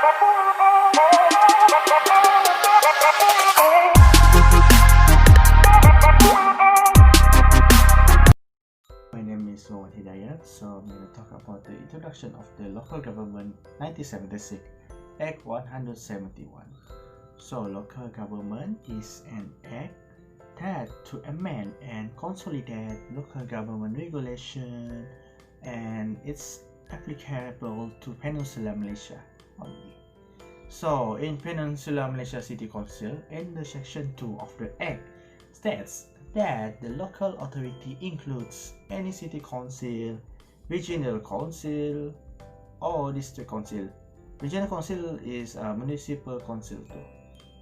My name is Mohammed Hidayat, so I'm going to talk about the introduction of the Local Government 1976 Act 171. So, local government is an act that to amend and consolidate local government regulation, and it's applicable to Peninsular Malaysia only. So, in Peninsular Malaysia City Council, in the section 2 of the act states that the local authority includes any city council, regional council, or district council. Regional council is a municipal council too.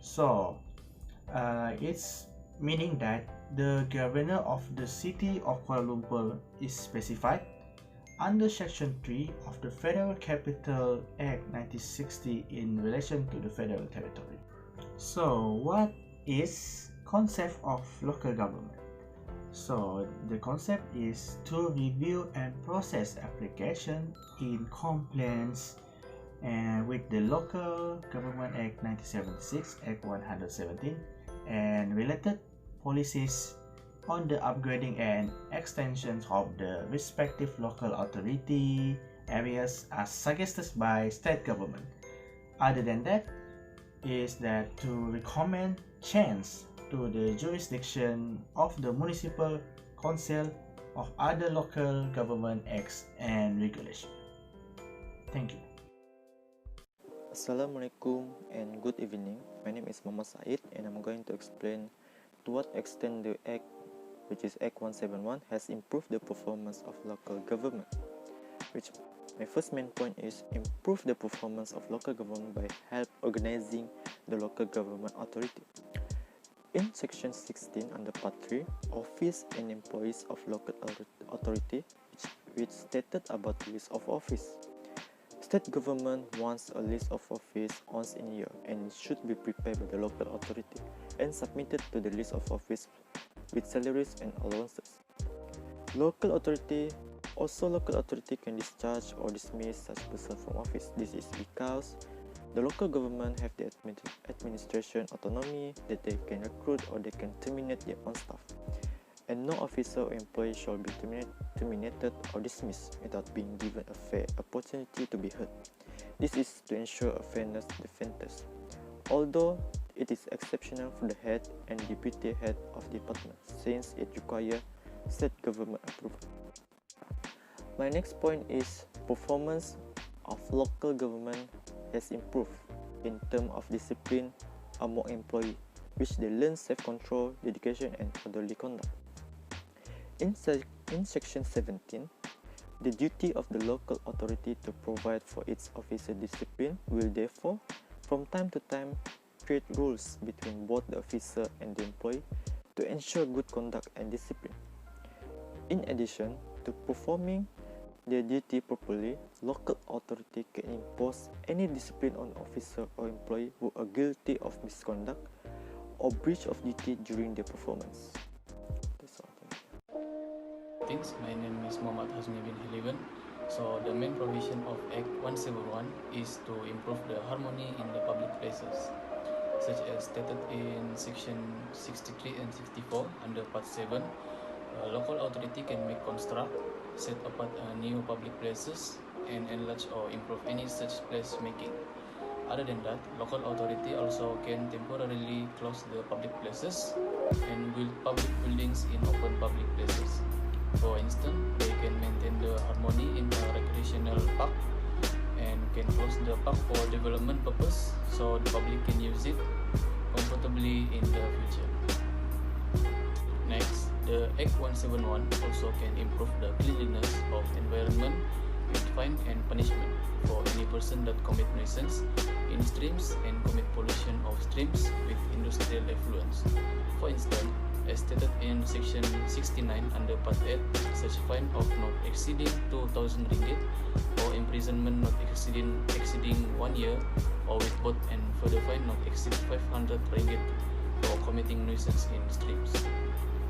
So, it's meaning that the governor of the city of Kuala Lumpur is specified under Section 3 of the Federal Capital Act 1960 in relation to the federal territory. So, what is concept of local government? So, the concept is to review and process application in compliance with the Local Government Act 1976, Act 117, and related policies on the upgrading and extensions of the respective local authority areas as suggested by state government. Other than that, is that to recommend change to the jurisdiction of the municipal council of other local government acts and regulations. Thank you. Assalamualaikum and good evening. My name is Muhammad Said and I'm going to explain to what extent the Act, which is Act 171, has improved the performance of local government. My first main point is improve the performance of local government by help organizing the local government authority. In Section 16 under Part 3, Office and Employees of Local Authority, which stated about the list of office. State government wants a list of office once in a year and it should be prepared by the local authority and submitted to the list of office with salaries and allowances. Local authority can discharge or dismiss such person from office. This is because the local government have the administration autonomy that they can recruit or they can terminate their own staff, and no officer or employee shall be terminated or dismissed without being given a fair opportunity to be heard. This is to ensure a fairness defense, although it is exceptional for the head and deputy head of department since it requires state government approval. My next point is performance of local government has improved in terms of discipline among employees, which they learn self-control, dedication, and orderly conduct. In Section 17, the duty of the local authority to provide for its officer discipline will therefore, from time to time, create rules between both the officer and the employee to ensure good conduct and discipline. In addition to performing their duty properly, local authority can impose any discipline on officer or employee who are guilty of misconduct or breach of duty during their performance. That's all. Thanks. My name is Muhammad Hasmi bin Hiliban. So the main provision of Act 171 is to improve the harmony in the public places, such as stated in Section 63 and 64 under Part 7. Local authority can make construct, set apart new public places, and enlarge or improve any such place making. Other than that, local authority also can temporarily close the public places and build public buildings in open public places. For instance, they can maintain the harmony in the recreational park and can close the park for development purpose so the public can use it comfortably in the future. Next, the Act 171 also can improve the cleanliness of environment with fine and punishment for any person that commit nuisance in streams and commit pollution of streams with industrial effluents. For instance, as stated in Section 69 under Part 8, such fine of not exceeding 2,000 ringgit or imprisonment not exceeding 1 year, or with both, and further fine not exceed 500 ringgit for committing nuisance in streams.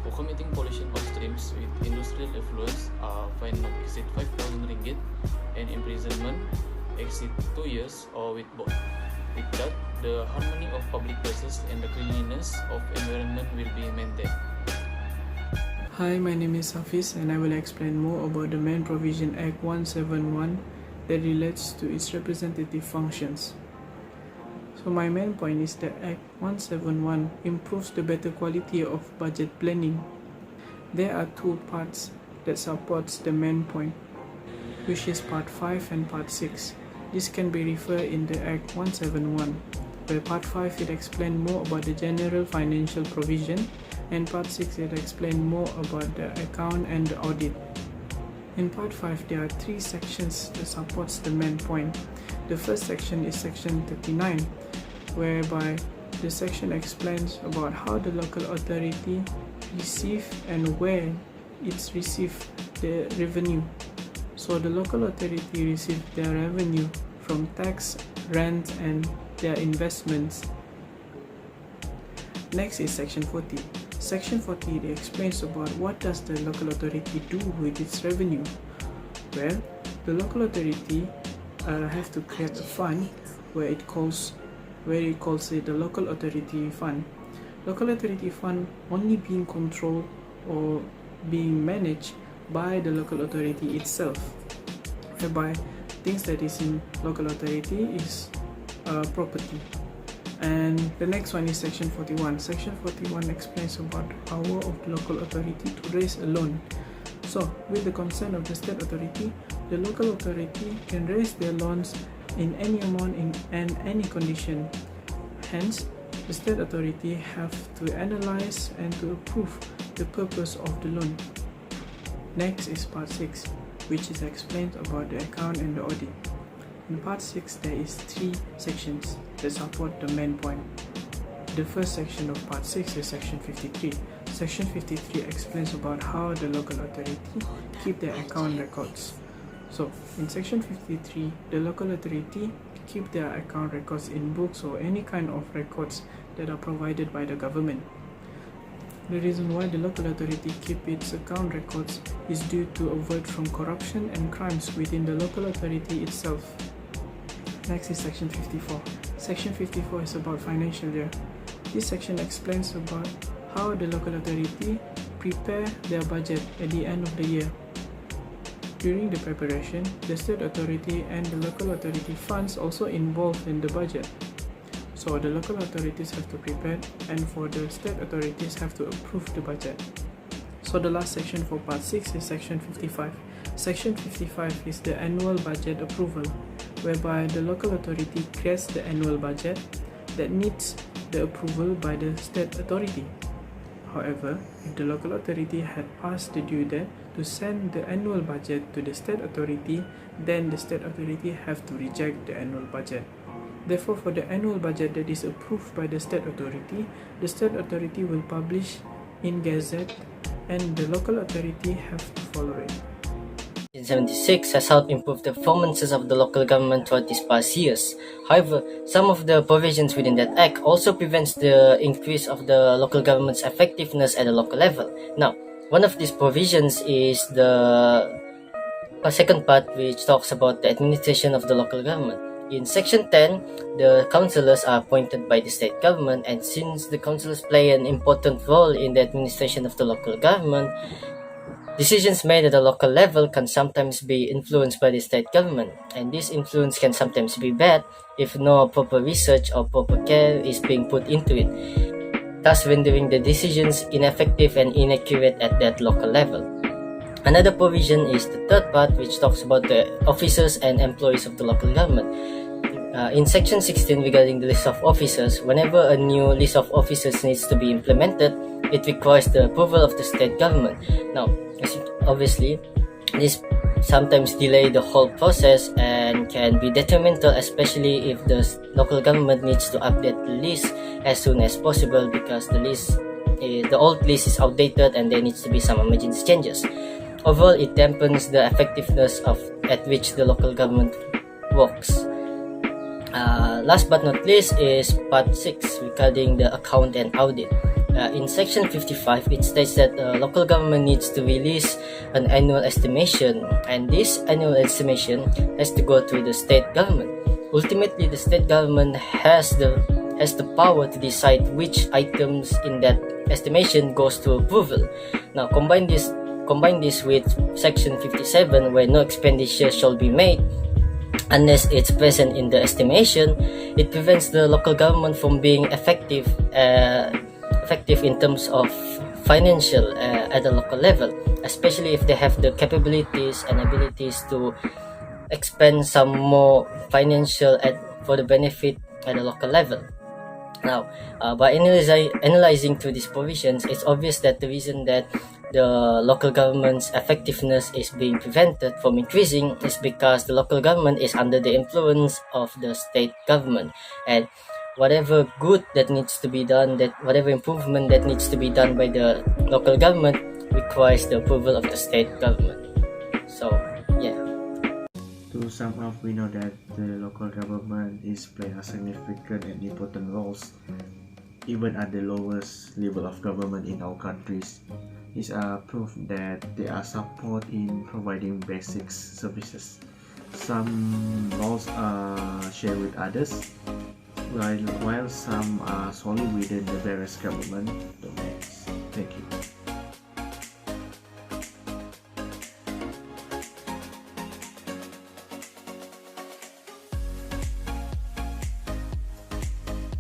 For committing pollution of streams with industrial effluents, fine not exceed 5,000 ringgit and imprisonment exceed 2 years or with both. With that, the harmony of public places and the cleanliness of environment will be maintained. Hi, my name is Hafiz and I will explain more about the main provision Act 171 that relates to its representative functions. So my main point is that Act 171 improves the better quality of budget planning. There are two parts that supports the main point, which is Part 5 and Part 6. This can be referred in the Act 171, where Part 5 it explains more about the general financial provision, and Part 6 it explains more about the account and the audit. In Part 5, there are three sections that supports the main point. The first section is Section 39, whereby the section explains about how the local authority receive and where it's received the revenue. So the local authority receive their revenue from tax, rent, and their investments. Next is Section 40. Section 40 it explains about what does the local authority do with its revenue. Well, the local authority have to create a fund where it calls it the local authority fund. Local authority fund only being controlled or being managed by the local authority itself, whereby things that is in local authority is property. And the next one is Section 41. Section 41 explains about the power of the local authority to raise a loan. So, with the consent of the state authority, the local authority can raise their loans in any amount and any condition. Hence, the state authority have to analyze and to approve the purpose of the loan. Next is Part 6, which is explained about the account and the audit. In Part 6, there is three sections that support the main point. The first section of Part 6 is Section 53. Section 53 explains about how the local authority keep their account records. So, in Section 53, the local authority keep their account records in books or any kind of records that are provided by the government. The reason why the local authority keep its account records is due to avoid from corruption and crimes within the local authority itself. Next is Section 54. Section 54 is about financial year. This section explains about how the local authority prepare their budget at the end of the year. During the preparation, the state authority and the local authority funds also involved in the budget. So the local authorities have to prepare and for the state authorities have to approve the budget. So the last section for Part 6 is Section 55. Section 55 is the annual budget approval, whereby the local authority creates the annual budget that needs the approval by the state authority. However, if the local authority had passed the due date to send the annual budget to the state authority, then the state authority have to reject the annual budget. Therefore, for the annual budget that is approved by the state authority will publish in Gazette and the local authority have to follow it. 1976 has helped improve the performances of the local government throughout these past years. However, some of the provisions within that act also prevents the increase of the local government's effectiveness at the local level. Now, one of these provisions is the second part, which talks about the administration of the local government. In Section 10, the councillors are appointed by the state government, and since the councillors play an important role in the administration of the local government, decisions made at the local level can sometimes be influenced by the state government, and this influence can sometimes be bad if no proper research or proper care is being put into it, thus rendering the decisions ineffective and inaccurate at that local level. Another provision is the third part, which talks about the officers and employees of the local government. In Section 16 regarding the list of officers, whenever a new list of officers needs to be implemented, it requires the approval of the state government. Now, obviously, this sometimes delay the whole process and can be detrimental, especially if the local government needs to update the list as soon as possible, because the old list is outdated and there needs to be some emergency changes. Overall, it dampens the effectiveness at which the local government works. Last but not least is Part 6 regarding the account and audit. In section 55, it states that local government needs to release an annual estimation, and this annual estimation has to go to the state government. Ultimately, the state government has the power to decide which items in that estimation goes to approval. Now, combine this with section 57, where no expenditure shall be made unless it's present in the estimation. It prevents the local government from being effective in terms of financial at the local level, especially if they have the capabilities and abilities to expend some more financial for the benefit at the local level. Now, by analyzing through these provisions, it's obvious that the reason that the local government's effectiveness is being prevented from increasing is because the local government is under the influence of the state government, and whatever good that needs to be done, whatever improvement that needs to be done by the local government requires the approval of the state government. So, yeah. To sum up, we know that the local government is playing a significant and important roles even at the lowest level of government in our countries. Is a proof that they are support in providing basic services. Some roles are shared with others, while some are solely within the various government domains.